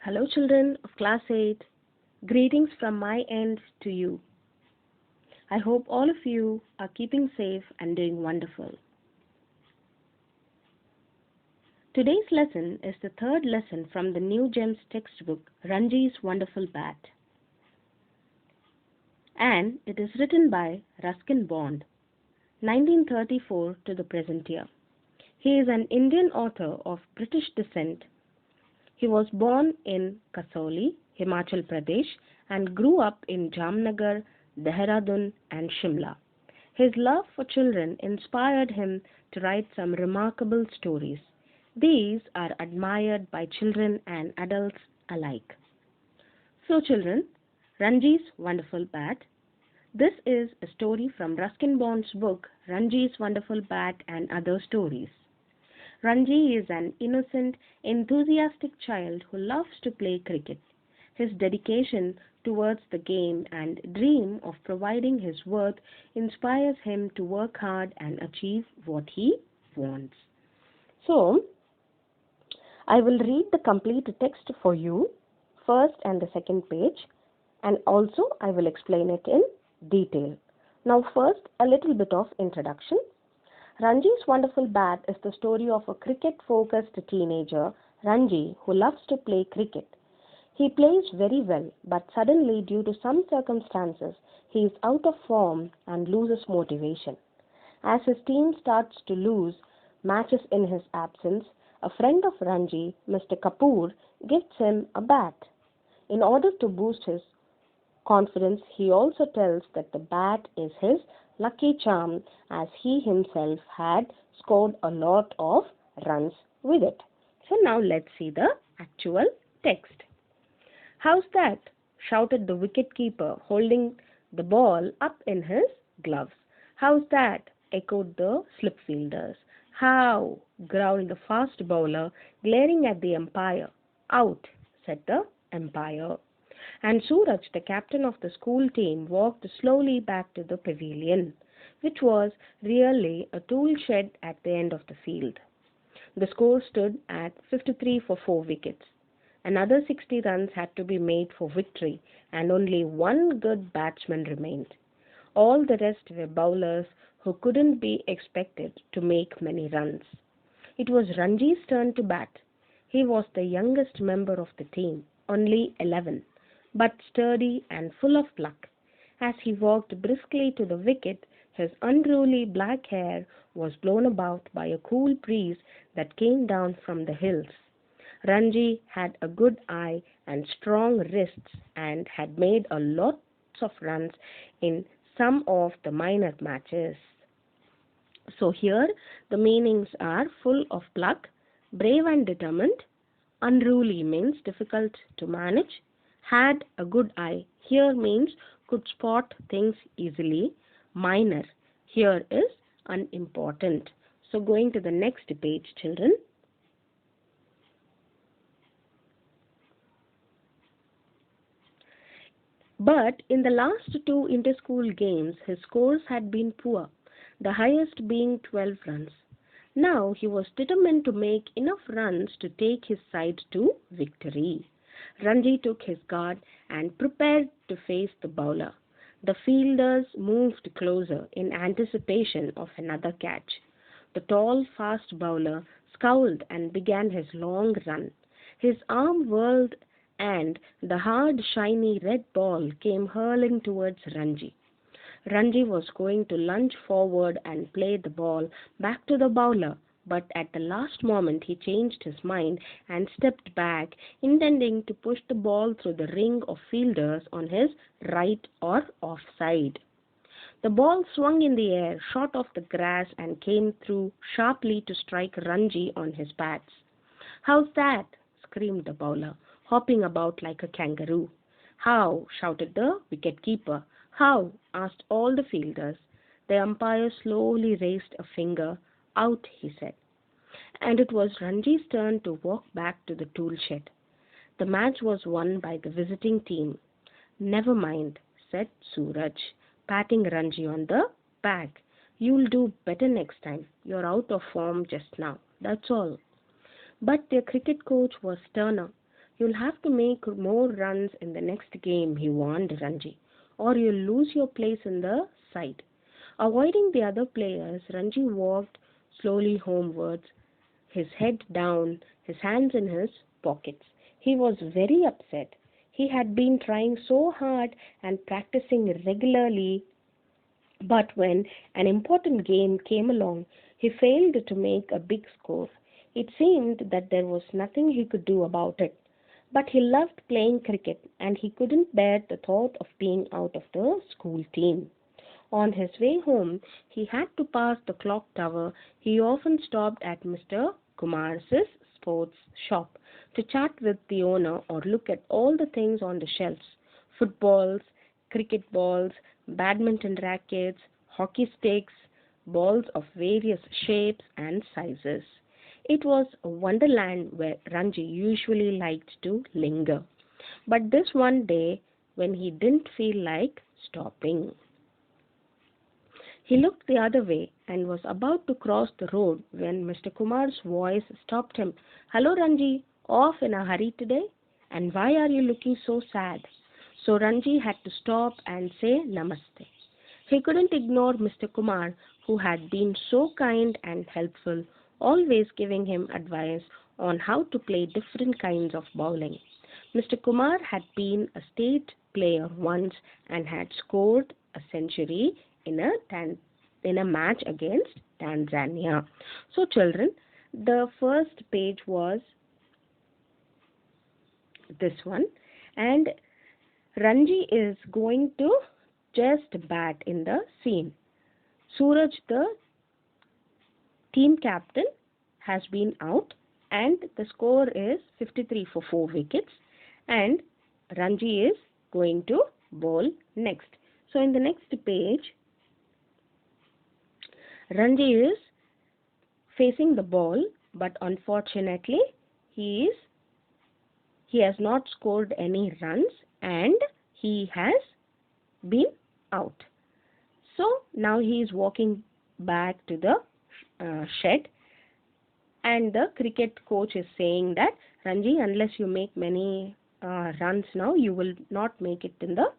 Hello, children of Class 8. Greetings from my end to you. I hope all of you are keeping safe and doing wonderful. Today's lesson is the third lesson from the New Gems textbook, Ranji's Wonderful Bat. And it is written by Ruskin Bond, 1934 to the present year. He is an Indian author of British descent. He was born in Kasauli, Himachal Pradesh, and grew up in Jamnagar, Dehradun, and Shimla. His love for children inspired him to write some remarkable stories. These are admired by children and adults alike. So, children, Ranji's Wonderful Bat. This is a story from Ruskin Bond's book, Ranji's Wonderful Bat and Other Stories. Ranji is an innocent, enthusiastic child who loves to play cricket. His dedication towards the game and dream of providing his worth inspires him to work hard and achieve what he wants. So, I will read the complete text for you, first and the second page, and also I will explain it in detail. Now, first, a little bit of introduction. Ranji's Wonderful Bat is the story of a cricket-focused teenager, Ranji, who loves to play cricket. He plays very well, but suddenly, due to some circumstances, he is out of form and loses motivation. As his team starts to lose matches in his absence, a friend of Ranji, Mr. Kapoor, gifts him a bat. In order to boost his confidence, he also tells that the bat is his lucky charm as he himself had scored a lot of runs with it. So now let's see the actual text. "How's that?" shouted the wicket-keeper, holding the ball up in his gloves. "How's that?" echoed the slip fielders. "How?" growled the fast bowler, glaring at the umpire. "Out," said the umpire. And Suraj, the captain of the school team, walked slowly back to the pavilion, which was really a tool shed at the end of the field. The score stood at 53 for 4 wickets. Another 60 runs had to be made for victory, and only one good batsman remained. All the rest were bowlers who couldn't be expected to make many runs. It was Ranji's turn to bat. He was the youngest member of the team, only 11, but sturdy and full of pluck. As he walked briskly to the wicket, his unruly black hair was blown about by a cool breeze that came down from the hills. Ranji had a good eye and strong wrists and had made a lot of runs in some of the minor matches. So here the meanings are full of pluck, brave and determined. Unruly means difficult to manage. Had a good eye here means could spot things easily. Minor here is unimportant. So going to the next page, children. But in the last two inter-school games, his scores had been poor, the highest being 12 runs. Now he was determined to make enough runs to take his side to victory. Ranji took his guard and prepared to face the bowler. The fielders moved closer in anticipation of another catch. The tall, fast bowler scowled and began his long run. His arm whirled and the hard, shiny red ball came hurling towards Ranji. Ranji was going to lunge forward and play the ball back to the bowler, but at the last moment he changed his mind and stepped back, intending to push the ball through the ring of fielders on his right or offside. The ball swung in the air, shot off the grass, and came through sharply to strike Ranji on his bats. "How's that?" screamed the bowler, hopping about like a kangaroo. "How?" shouted the wicket-keeper. "How?" asked all the fielders. The umpire slowly raised a finger. "Out," he said. And it was Ranji's turn to walk back to the tool shed. The match was won by the visiting team. "Never mind," said Suraj, patting Ranji on the back. "You'll do better next time. You're out of form just now. That's all." But their cricket coach was sterner. You'll have to make more runs in the next game, he warned Ranji, or you'll lose your place in the side. Avoiding the other players, Ranji walked slowly homewards, his head down, his hands in his pockets. He was very upset. He had been trying so hard and practicing regularly, but when an important game came along, he failed to make a big score. It seemed that there was nothing he could do about it. But he loved playing cricket and he couldn't bear the thought of being out of the school team. On his way home, he had to pass the clock tower. He often stopped at Mr. Kumar's sports shop to chat with the owner or look at all the things on the shelves: footballs, cricket balls, badminton rackets, hockey sticks, balls of various shapes and sizes. It was a wonderland where Ranji usually liked to linger. But this one day, when he didn't feel like stopping, he looked the other way and was about to cross the road when Mr. Kumar's voice stopped him. "Hello, Ranji, off in a hurry today? And why are you looking so sad?" So Ranji had to stop and say namaste. He couldn't ignore Mr. Kumar, who had been so kind and helpful, always giving him advice on how to play different kinds of bowling. Mr. Kumar had been a state player once and had scored a century in a match against Tanzania. So, children, the first page was this one, and Ranji is going to just bat in the scene. Suraj, the team captain, has been out, and the score is 53 for 4 wickets, and Ranji is going to bowl next. So, in the next page, Ranji is facing the ball, but unfortunately, he has not scored any runs and he has been out. So now he is walking back to the shed, and the cricket coach is saying that, "Ranji, unless you make many runs now, you will not make it in the,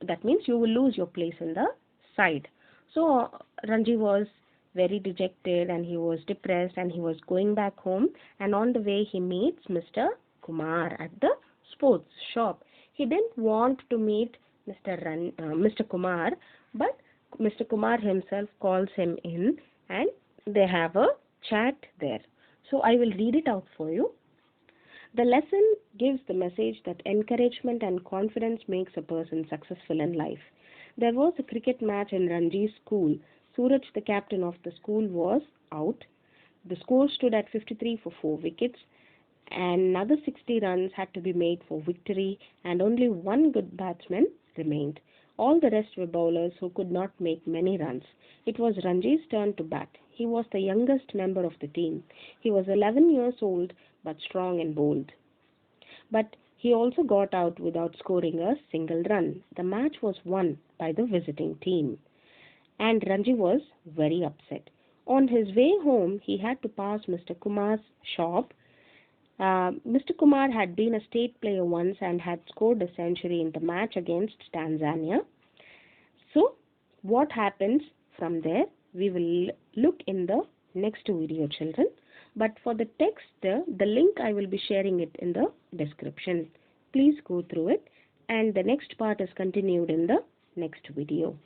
that means you will lose your place in the side." So Ranji was very dejected and he was depressed and he was going back home, and on the way he meets Mr. Kumar at the sports shop. He didn't want to meet Mr. Kumar, but Mr. Kumar himself calls him in and they have a chat there. So I will read it out for you. The lesson gives the message that encouragement and confidence makes a person successful in life. There was a cricket match in Ranji's school. Suraj, the captain of the school, was out. The score stood at 53 for 4 wickets. And another 60 runs had to be made for victory, and only one good batsman remained. All the rest were bowlers who could not make many runs. It was Ranji's turn to bat. He was the youngest member of the team. He was 11 years old, but strong and bold. But he also got out without scoring a single run. The match was won by the visiting team, and Ranji was very upset. On his way home, he had to pass Mr. Kumar's shop. Mr. Kumar had been a state player once and had scored a century in the match against Tanzania. So, what happens from there? We will look in the next video, children. But for the text, the link I will be sharing it in the description. Please go through it, and the next part is continued in the next video.